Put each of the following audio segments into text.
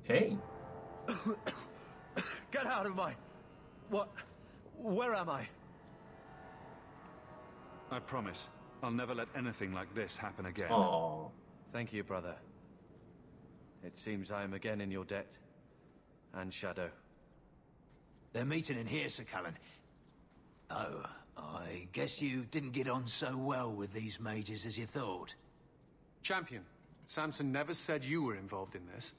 Hey. Get out of my... What? Where am I? I promise, I'll never let anything like this happen again. Aww. Thank you, brother. It seems I am again in your debt. And Shadow. They're meeting in here, Sir Cullen. Oh, I guess you didn't get on so well with these mages as you thought. Champion, Samson never said you were involved in this.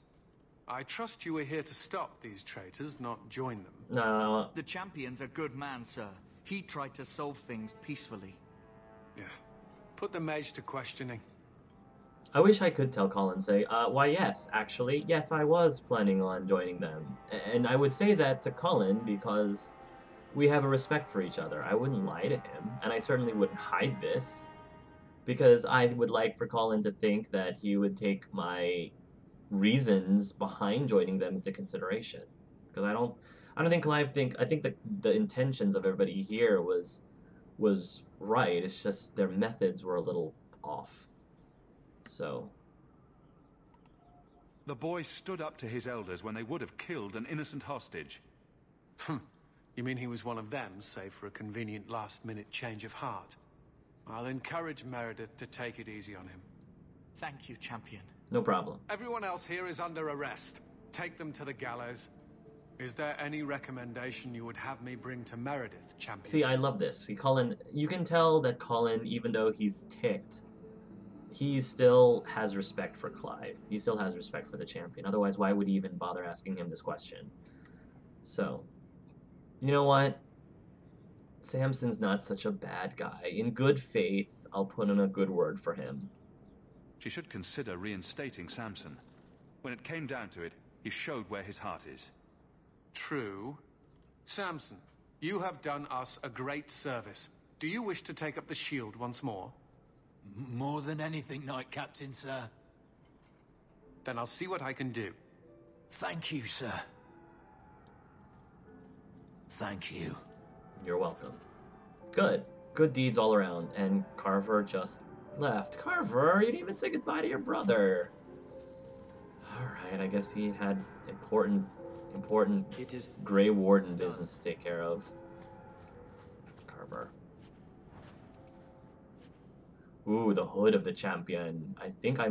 I trust you were here to stop these traitors, not join them. No. The champion's a good man, sir. He tried to solve things peacefully. Yeah. Put the mage to questioning. I wish I could tell Colin, say, why yes, actually, yes, I was planning on joining them. And I would say that to Colin because we have a respect for each other. I wouldn't lie to him, and I certainly wouldn't hide this. Because I would like for Colin to think that he would take my reasons behind joining them into consideration. Because I don't think Clive I think that the intentions of everybody here was right. It's just their methods were a little off. So The boy stood up to his elders when they would have killed an innocent hostage. You mean he was one of them, save for a convenient last-minute change of heart? I'll encourage Meredith to take it easy on him. Thank you, champion. no problem. Everyone else here is under arrest. Take them to the gallows. Is there any recommendation you would have me bring to Meredith, champion? See, I love this. Colin, you can tell that Colin, even though he's ticked, he still has respect for Clive. He still has respect for the champion. Otherwise, why would he even bother asking him this question? So, you know what? Samson's not such a bad guy. In good faith, I'll put in a good word for him. She should consider reinstating Samson. When it came down to it, he showed where his heart is. True. Samson, you have done us a great service. Do you wish to take up the shield once more? More than anything, Knight Captain, sir. Then I'll see what I can do. Thank you, sir. Thank you. You're welcome. Good. Good deeds all around. And Carver just left. Carver, you didn't even say goodbye to your brother. Alright, I guess he had important Grey Warden business to take care of. Carver. Ooh, the hood of the champion. I think I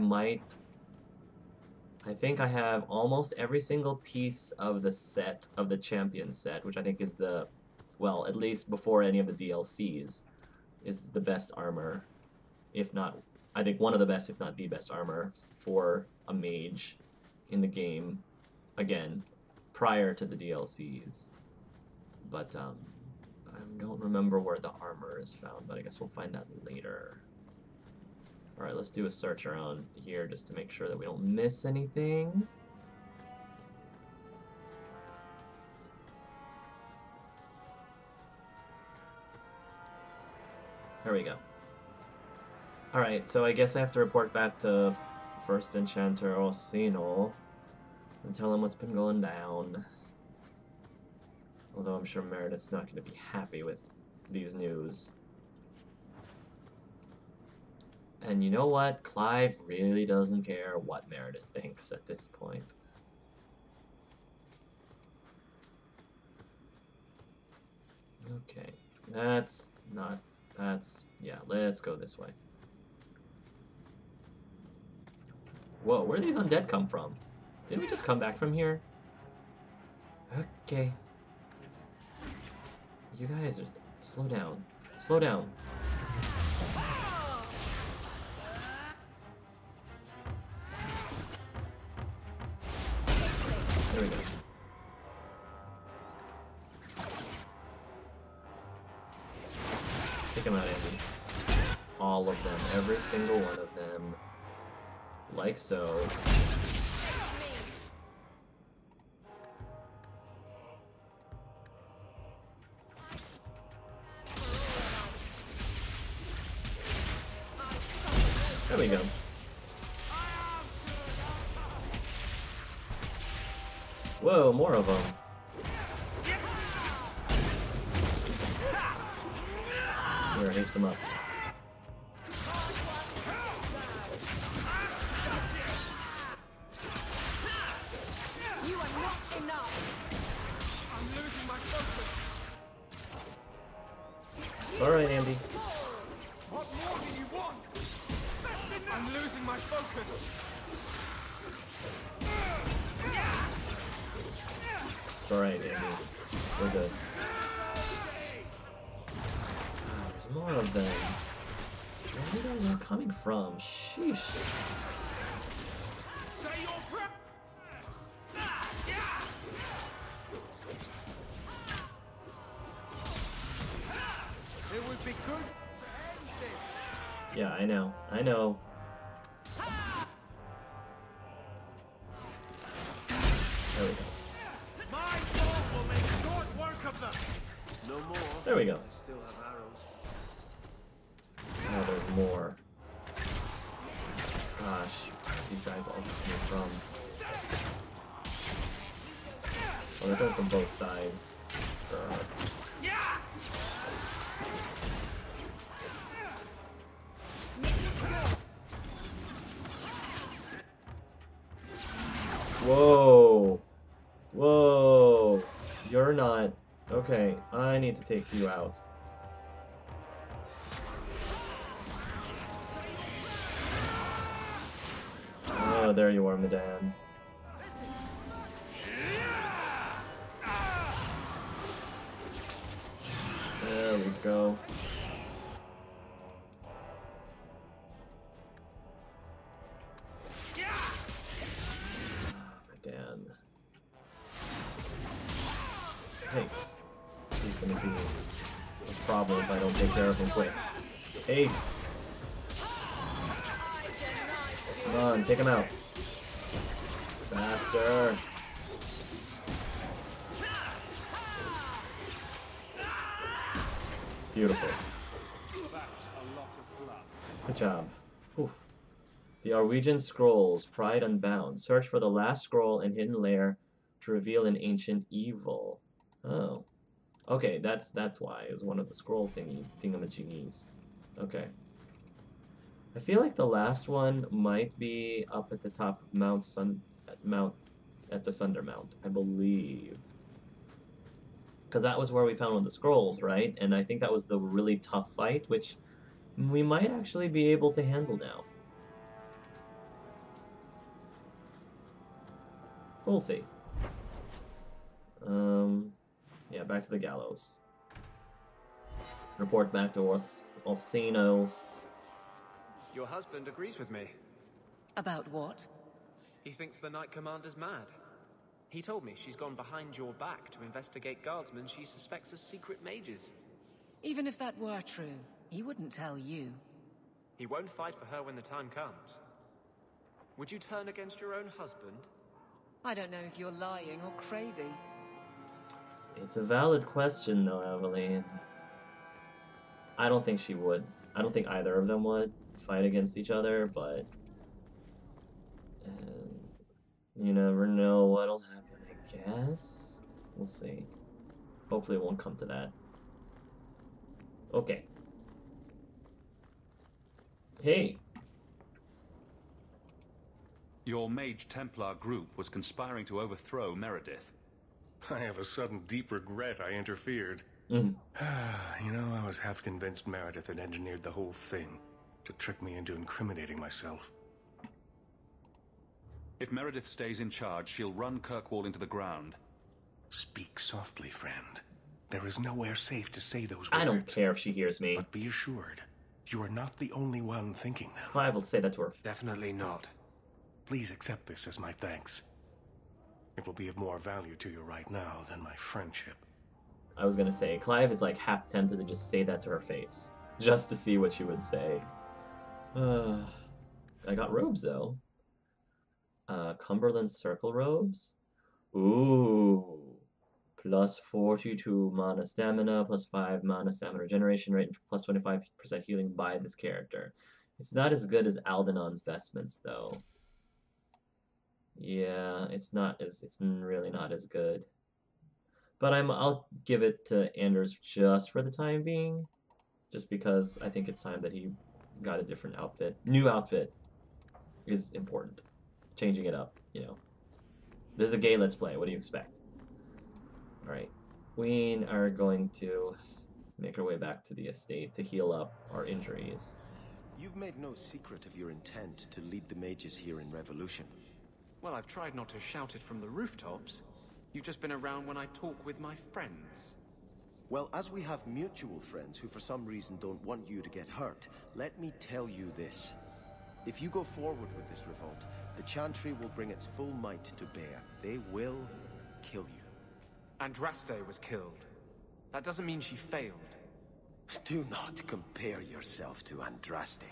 have almost every single piece of the set, of the champion set, which I think is the, well, at least before any of the DLCs, is the best armor. If not, I think one of the best, if not the best armor for a mage in the game. Again, prior to the DLCs. But, I don't remember where the armor is found, but I guess we'll find that later. Alright, let's do a search around here just to make sure that we don't miss anything. There we go. Alright, so I guess I have to report back to First Enchanter Orsino and tell him what's been going down. Although I'm sure Meredith's not going to be happy with these news. And you know what? Clive really doesn't care what Meredith thinks at this point. Okay, yeah, let's go this way. Whoa, where did these undead come from? Didn't we just come back from here? Okay. You guys, slow down. Slow down. There we go. Take them out, Andy. All of them. Every single one of them. Like so. There we go. Whoa, more of them. Here, haste them up. It's alright, Andy. What more do you want? I'm losing my focus. It's alright, Andy. We're good. There's more of them. Where are they coming from? Sheesh. Say your prayer. It would be good to end this. Yeah, I know. I know. There we go. My fault will make short work of them. No more. There we go. I still have arrows. Oh, there's more. Gosh, where's these guys all coming from? Oh, they're coming from both sides. Whoa! Whoa! You're not... Okay, I need to take you out. Oh, there you are, madame. There we go. Madame. Thanks. He's gonna be a problem if I don't take care of him quick. Haste! Come on, take him out. Faster. Beautiful. Good job. Whew. The Norwegian Scrolls, Pride Unbound. Search for the last scroll and hidden lair to reveal an ancient evil. Oh. Okay, that's why. It was one of the scroll thingamajiggies. Okay. I feel like the last one might be up at the top of at the Sunder Mount, I believe. Because that was where we found one of the scrolls, right? And I think that was the really tough fight, which we might actually be able to handle now. We'll see. Yeah, back to the gallows. Report back to Orsino. Your husband agrees with me. About what? He thinks the Knight Commander's mad. He told me she's gone behind your back to investigate guardsmen she suspects as secret mages. Even if that were true, he wouldn't tell you. He won't fight for her when the time comes. Would you turn against your own husband? I don't know if you're lying or crazy. It's a valid question, though, Evelyn. I don't think she would. I don't think either of them would fight against each other, but you never know what'll happen, I guess. We'll see. Hopefully it won't come to that. Okay. Hey. Your Mage Templar group was conspiring to overthrow Meredith. I have a sudden deep regret I interfered. Mm. You know, I was half convinced Meredith had engineered the whole thing to trick me into incriminating myself. If Meredith stays in charge, she'll run Kirkwall into the ground. Speak softly, friend. There is nowhere safe to say those words. I don't care if she hears me. But be assured, you are not the only one thinking them. Clive will say that to her. Definitely not. Please accept this as my thanks. It will be of more value to you right now than my friendship. I was gonna say, Clive is like half tempted to just say that to her face. Just to see what she would say. I got robes, though. Cumberland Circle robes? Ooh. Plus 42 mana stamina, plus 5 mana stamina regeneration rate, and plus 25% healing by this character. It's not as good as Aldenon's vestments, though. Yeah, it's really not as good. But I'll give it to Anders just for the time being. Just because I think it's time that he got a different outfit. New outfit is important. Changing it up, you know. This is a gay Let's Play. What do you expect? Alright. We are going to make our way back to the estate to heal up our injuries. You've made no secret of your intent to lead the mages here in Revolution. Well, I've tried not to shout it from the rooftops. You've just been around when I talk with my friends. Well, as we have mutual friends who for some reason don't want you to get hurt, let me tell you this. If you go forward with this revolt, the Chantry will bring its full might to bear. They will kill you. Andraste was killed. That doesn't mean she failed. Do not compare yourself to Andraste.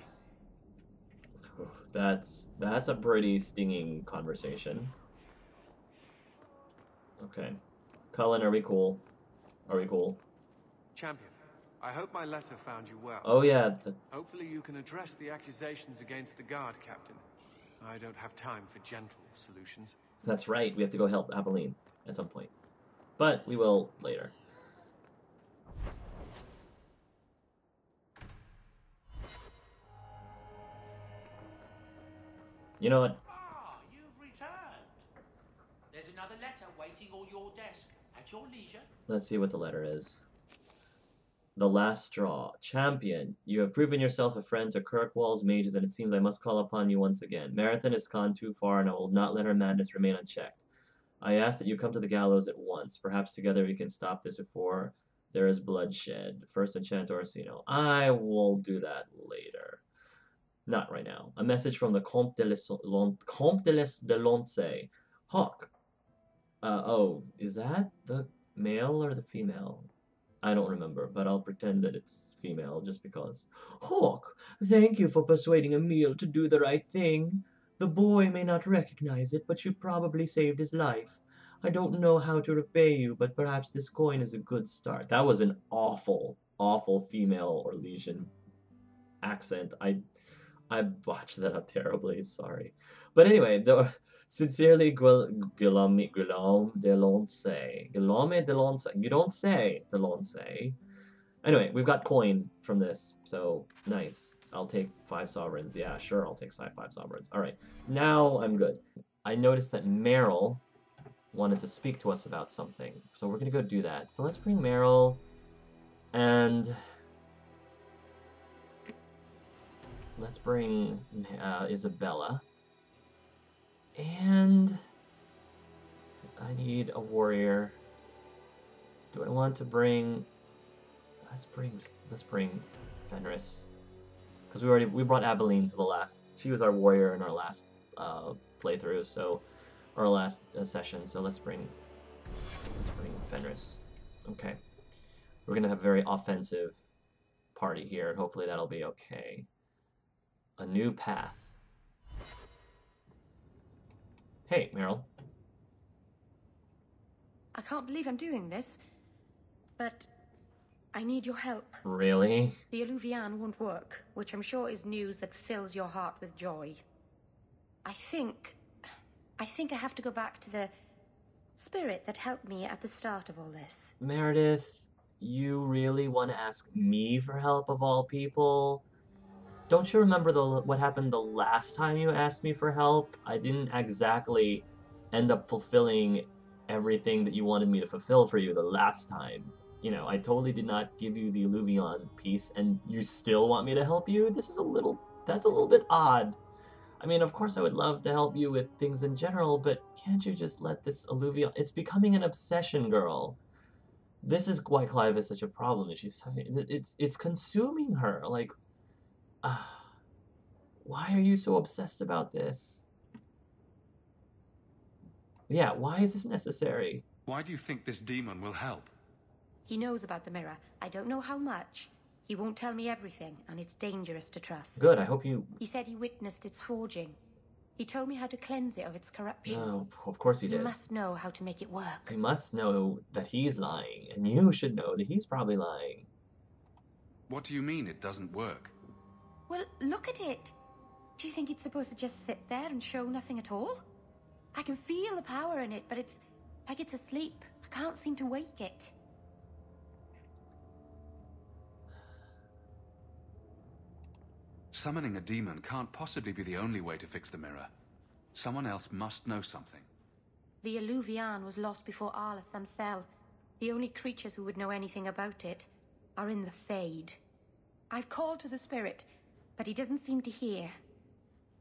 That's a pretty stinging conversation. Okay. Cullen, are we cool? Are we cool? Champion, I hope my letter found you well. Oh yeah. Hopefully you can address the accusations against the guard captain. I don't have time for gentle solutions. That's right. We have to go help Abilene at some point. But we will later. You know what? Ah, you've returned. There's another letter waiting on your desk. At your leisure. Let's see what the letter is. The last straw. Champion, you have proven yourself a friend to Kirkwall's mages, and it seems I must call upon you once again. Marathon has gone too far, and I will not let her madness remain unchecked. I ask that you come to the gallows at once. Perhaps together we can stop this before there is bloodshed. First enchant Orsino. I will do that later. Not right now. A message from the Comte de Launcet. Hawke. Oh, is that the male or the female? I don't remember, but I'll pretend that it's female just because. Hawke, thank you for persuading Emil to do the right thing. The boy may not recognize it, but you probably saved his life. I don't know how to repay you, but perhaps this coin is a good start. That was an awful, awful female Orlesian accent. I botched that up terribly, sorry. But anyway, sincerely, Guillaume de Launcet. Guillaume de Launcet. You don't say de Launcet. Anyway, we've got coin from this, so nice. I'll take 5 sovereigns. Yeah, sure, I'll take 5 sovereigns. All right, now I'm good. I noticed that Merrill wanted to speak to us about something, so we're gonna go do that. So let's bring Merrill, and let's bring Isabella. And I need a warrior. Do I want to bring? Let's bring Fenris, because we brought Abilene to the last. She was our warrior in our last playthrough, so our last session. So let's bring Fenris. Okay, we're gonna have a very offensive party here, and hopefully that'll be okay. A new path. Hey, Merrill. I can't believe I'm doing this, but I need your help. Really? The Alluvian won't work, which I'm sure is news that fills your heart with joy. I think I have to go back to the spirit that helped me at the start of all this. Meredith, you really want to ask me for help of all people? Don't you remember what happened the last time you asked me for help? I didn't exactly end up fulfilling everything that you wanted me to fulfill for you the last time. You know, I totally did not give you the Alluvion piece, and you still want me to help you? That's a little bit odd. I mean, of course I would love to help you with things in general, but can't you just let this Alluvion... It's becoming an obsession, girl. This is why Clive is such a problem. It's consuming her, like... why are you so obsessed about this? Yeah, why is this necessary? Why do you think this demon will help? He knows about the mirror. I don't know how much. He won't tell me everything, and it's dangerous to trust. Good, I hope you... He said he witnessed its forging. He told me how to cleanse it of its corruption. No, of course he did. You must know how to make it work. He must know that he's lying, and you should know that he's probably lying. What do you mean it doesn't work? Well, look at it. Do you think it's supposed to just sit there and show nothing at all? I can feel the power in it, but it's like it's asleep. I can't seem to wake it. Summoning a demon can't possibly be the only way to fix the mirror. Someone else must know something. The Alluvian was lost before Arlathan fell. The only creatures who would know anything about it. are in the Fade. I've called to the spirit, but he doesn't seem to hear.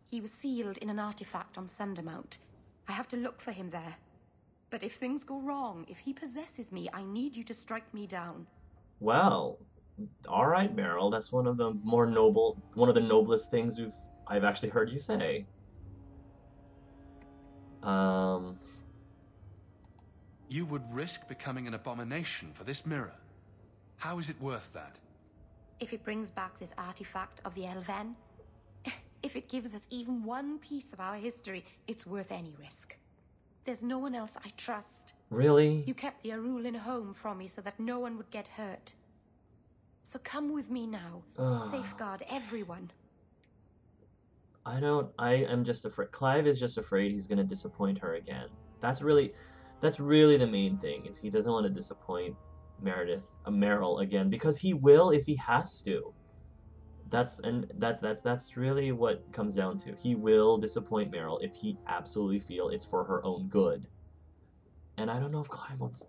He was sealed in an artifact on Sundermount. I have to look for him there. But if things go wrong, if he possesses me, I need you to strike me down. Well, all right, Merrill. That's one of the noblest things I've actually heard you say. You would risk becoming an abomination for this mirror. How is it worth that? If it brings back this artifact of the Elven, if it gives us even one piece of our history, it's worth any risk. There's no one else I trust. Really? You kept the Arulin home from me so that no one would get hurt. So come with me now. Safeguard everyone. I am just afraid. Clive is just afraid he's gonna disappoint her again. That's really the main thing, is he doesn't want to disappoint Merrill again, because he will if he has to. That's really what it comes down to. He will disappoint Merrill if he absolutely feel it's for her own good. And I don't know if Clive wants.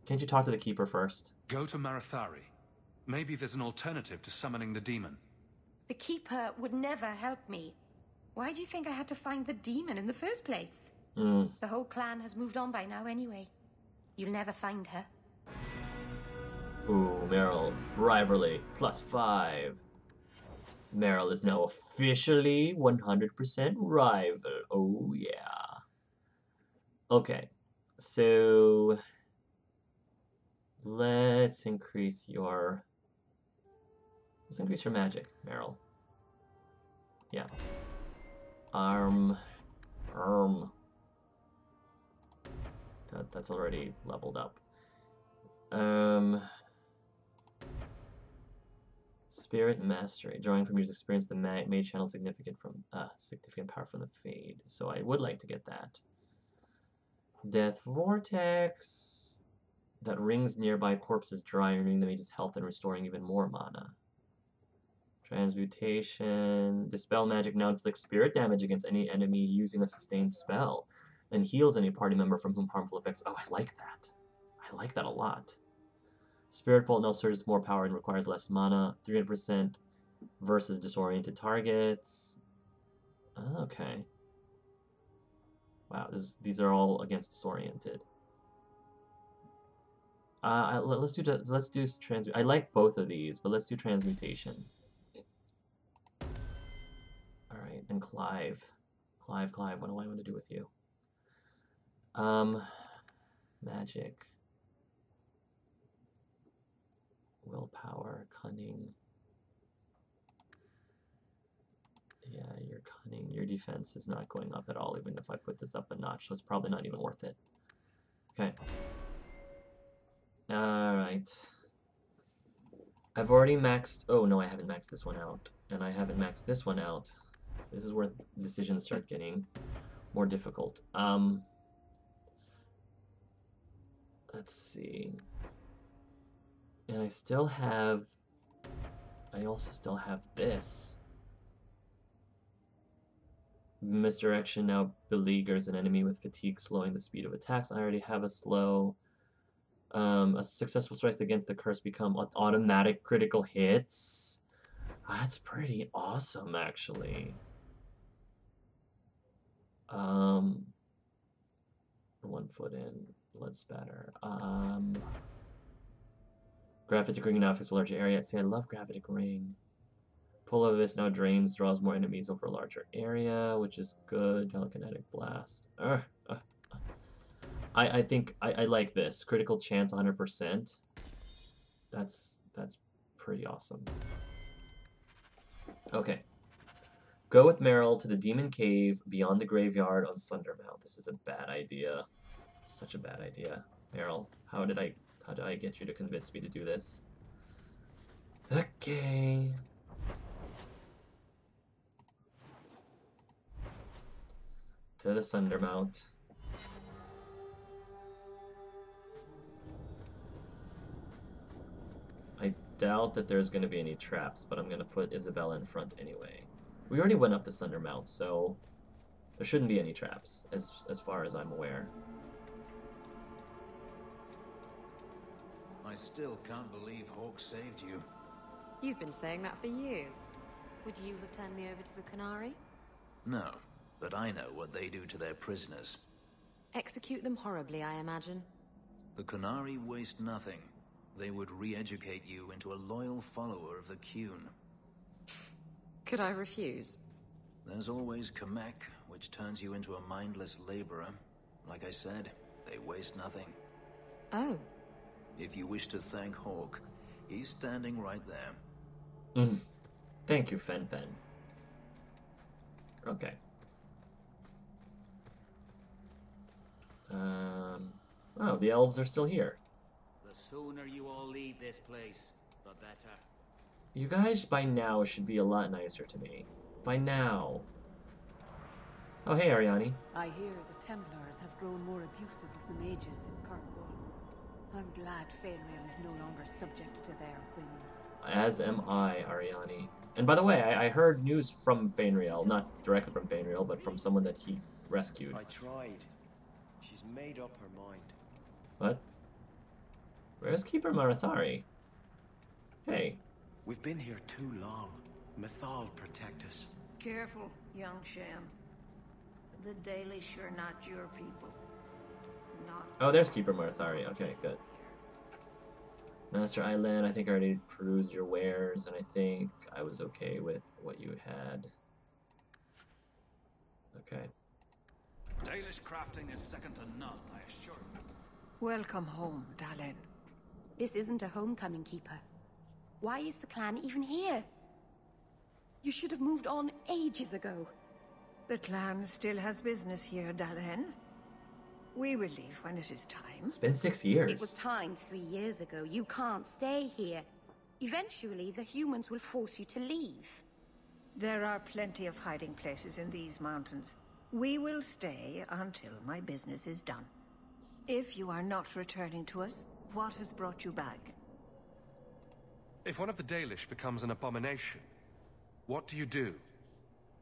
Can't you talk to the Keeper first? Go to Marathari. Maybe there's an alternative to summoning the demon. The Keeper would never help me. Why do you think I had to find the demon in the first place? The whole clan has moved on by now anyway. You'll never find her. Ooh, Merrill. Rivalry. +5. Merrill is now officially 100% rival. Oh, yeah. Okay. So let's increase your magic, Merrill. Yeah. Arm. That's already leveled up. Spirit Mastery. Drawing from user's experience, the mage channel significant power from the Fade. So I would like to get that. Death Vortex. That rings nearby corpses dry, renewing the mage's health and restoring even more mana. Transmutation. Dispel magic now inflicts spirit damage against any enemy using a sustained spell, and heals any party member from whom harmful effects. Oh, I like that. I like that a lot. Spirit Bolt now surges more power and requires less mana. 300% versus disoriented targets. Okay. Wow, these are all against disoriented. Let's do transmutation. I like both of these, but let's do transmutation. All right, and Clive, what do I want to do with you? Magic. Willpower, cunning. Yeah, your cunning, your defense is not going up at all, even if I put this up a notch, so it's probably not even worth it. Okay. Alright. I've already maxed... Oh, no, I haven't maxed this one out. And I haven't maxed this one out. This is where decisions start getting more difficult. Let's see. And I also still have this. Misdirection now beleaguers an enemy with fatigue, slowing the speed of attacks. I already have a slow. A successful strikes against the curse become automatic critical hits. That's pretty awesome, actually. One foot in, blood spatter. Graphic Ring now affects a larger area. See, I love Graphic Ring. Pull of this now drains, draws more enemies over a larger area, which is good. Telekinetic Blast. I think I like this. Critical chance 100%. That's pretty awesome. Okay. Go with Merrill to the Demon Cave beyond the graveyard on Sundermount. This is a bad idea. Such a bad idea. Merrill, how did I get you to convince me to do this? Okay. To the Sundermount. I doubt that there's going to be any traps, but I'm going to put Isabella in front anyway. We already went up the Sundermount, so there shouldn't be any traps, as far as I'm aware. I still can't believe Hawke saved you. You've been saying that for years. Would you have turned me over to the Canary? No, but I know what they do to their prisoners. Execute them horribly, I imagine. The Canary waste nothing. They would re-educate you into a loyal follower of the Qun. Could I refuse? There's always Kamek, which turns you into a mindless laborer. Like I said, they waste nothing. Oh. If you wish to thank Hawke, he's standing right there. Thank you, Fen Fen. Okay. Oh, the elves are still here. The sooner you all leave this place, the better. You guys by now should be a lot nicer to me. By now. Oh, hey, Ariani. I hear the Templars have grown more abusive of the mages in Kirkwall. I'm glad Fainrail is no longer subject to their whims. As am I, Ariani. And by the way, I heard news from Fainrail, not directly from Fainrail, but from someone that he rescued. I tried. She's made up her mind. What? Where's Keeper Marathari? Hey. We've been here too long. Mythal protect us. Careful, young Sham. The Dalish are not your people. Not. Oh, there's Keeper Marathari. Okay, good. Master Island, I think I already perused your wares, and I think I was okay with what you had. Okay. Dalish crafting is second to none, I assure you. Welcome home, Dalen. This isn't a homecoming, Keeper. Why is the clan even here? You should have moved on ages ago. The clan still has business here, Dalen. We will leave when it is time. It's been 6 years. It was time 3 years ago. You can't stay here. Eventually, the humans will force you to leave. There are plenty of hiding places in these mountains. We will stay until my business is done. If you are not returning to us, what has brought you back? If one of the Dalish becomes an abomination, what do you do?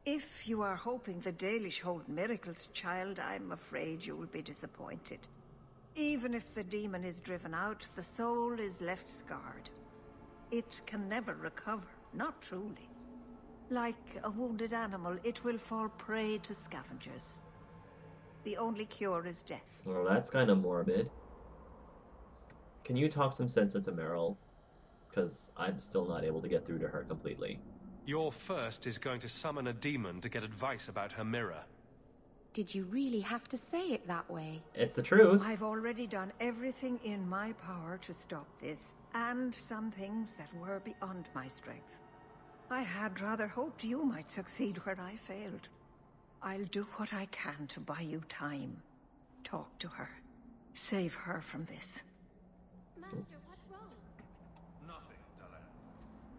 If you are hoping the Dalish hold miracles, child, I'm afraid you will be disappointed. Even if the demon is driven out, the soul is left scarred. It can never recover, not truly. Like a wounded animal, it will fall prey to scavengers. The only cure is death. Well, that's kind of morbid. Can you talk some sense into Merrill? Because I'm still not able to get through to her completely. Your first is going to summon a demon to get advice about her mirror. Did you really have to say it that way? It's the truth. I've already done everything in my power to stop this, and some things that were beyond my strength. I had rather hoped you might succeed where I failed. I'll do what I can to buy you time. Talk to her. Save her from this. Master, what's wrong? Nothing, Dalen.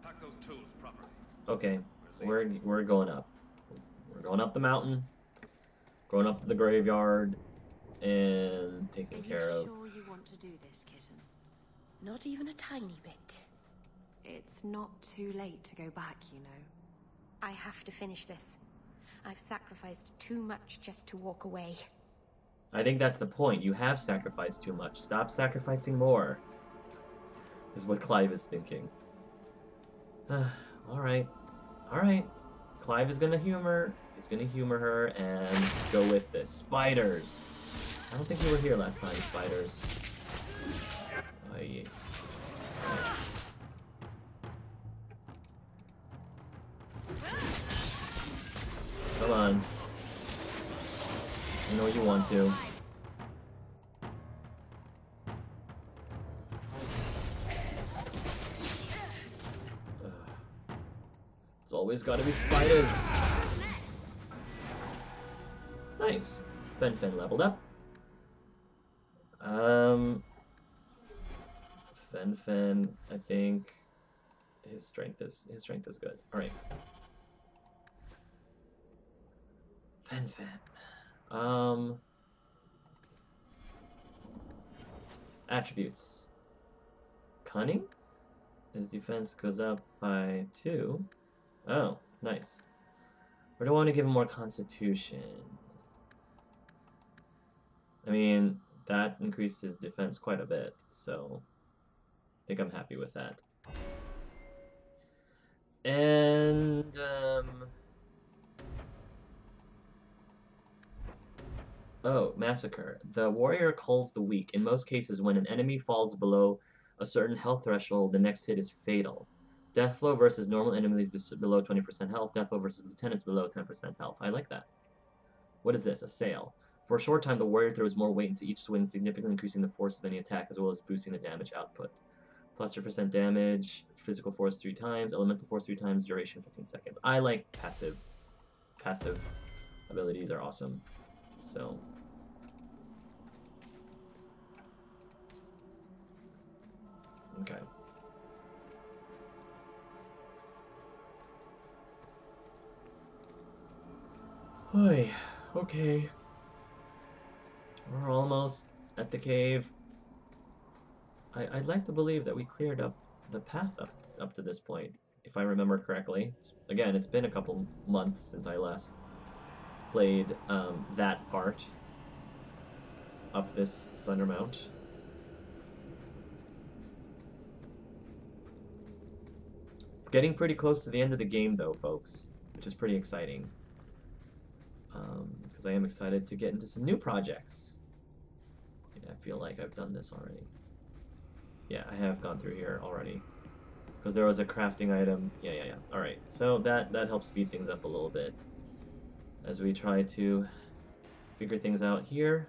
Pack those tools properly. Okay, we're going up. We're going up the mountain, going up to the graveyard, and taking care of... Are you sure you want to do this, kitten? Not even a tiny bit. It's not too late to go back, you know. I have to finish this. I've sacrificed too much just to walk away. I think that's the point. You have sacrificed too much. Stop sacrificing more. Is what Clive is thinking. Alright. Alright. Clive is gonna humor. He's gonna humor her and go with this. Spiders! I don't think you were here last time, spiders. Oh, yeah. Come on. You know you want to. It's always gotta be spiders. Nice. Fen leveled up. Fen, I think his strength is good. Alright. Fen. Attributes. Cunning? His defense goes up by 2. Oh, nice. Or do I want to give him more constitution? I mean, that increases defense quite a bit, so... think I'm happy with that. And oh, massacre. The warrior culls the weak. In most cases, when an enemy falls below a certain health threshold, the next hit is fatal. Deathflow versus normal enemies below 20% health. Deathflow versus lieutenants below 10% health. I like that. What is this? A sail. For a short time, the warrior throws more weight into each swing, significantly increasing the force of any attack, as well as boosting the damage output. Plus 2% damage, physical force 3 times, elemental force 3 times, duration 15 seconds. I like passive. Passive abilities are awesome. So... okay. Oy, okay. We're almost at the cave. I'd like to believe that we cleared up the path up to this point, if I remember correctly. Again, it's been a couple months since I last played that part up this Slender Mount. Getting pretty close to the end of the game, though, folks, which is pretty exciting. Because I am excited to get into some new projects. I feel like I've done this already. Yeah, I have gone through here already. Because there was a crafting item. Yeah. Alright, so that helps speed things up a little bit. As we try to figure things out here.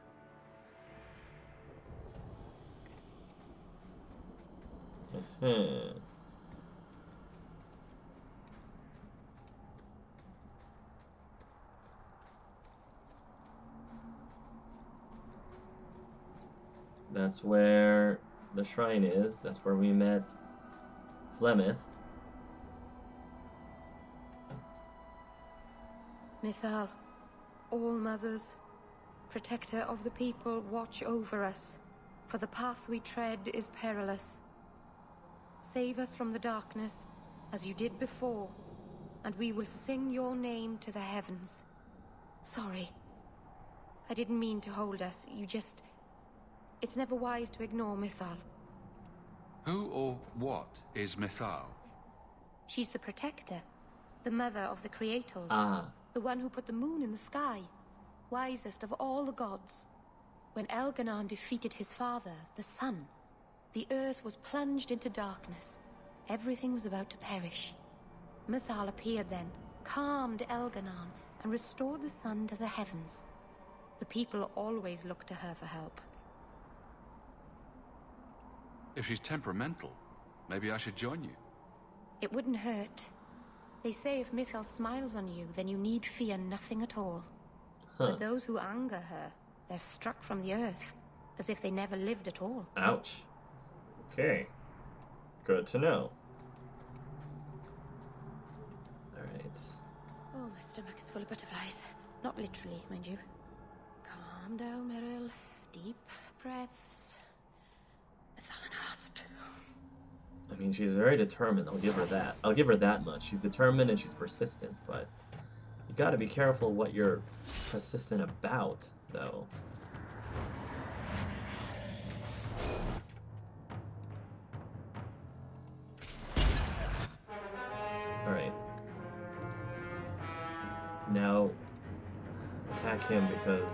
That's where the shrine is. That's where we met Flemeth. Mythal, all mothers, protector of the people, watch over us, for the path we tread is perilous. Save us from the darkness, as you did before, and we will sing your name to the heavens. Sorry. I didn't mean to hold us, you just... It's never wise to ignore Mythal. Who or what is Mythal? She's the protector, the mother of the creators. Ah. The one who put the moon in the sky, wisest of all the gods. When Elganon defeated his father, the sun, the earth was plunged into darkness. Everything was about to perish. Mythal appeared then, calmed Elganon, and restored the sun to the heavens. The people always looked to her for help. If she's temperamental, maybe I should join you. It wouldn't hurt. They say if Mythal smiles on you, then you need fear nothing at all. But those who anger her, they're struck from the earth, as if they never lived at all. Ouch. Okay. Good to know. Alright. Oh, my stomach is full of butterflies. Not literally, mind you. Calm down, Merrill. Deep breaths. I mean, she's very determined. I'll give her that. I'll give her that much. She's determined and she's persistent, but you gotta be careful what you're persistent about, though. Alright. Now, attack him because...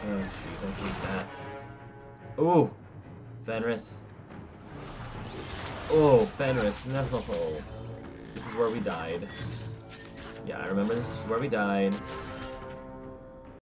oh, jeez, I hate that. Ooh! Fenris. Oh, Fenris, no. This is where we died. Yeah, I remember this is where we died.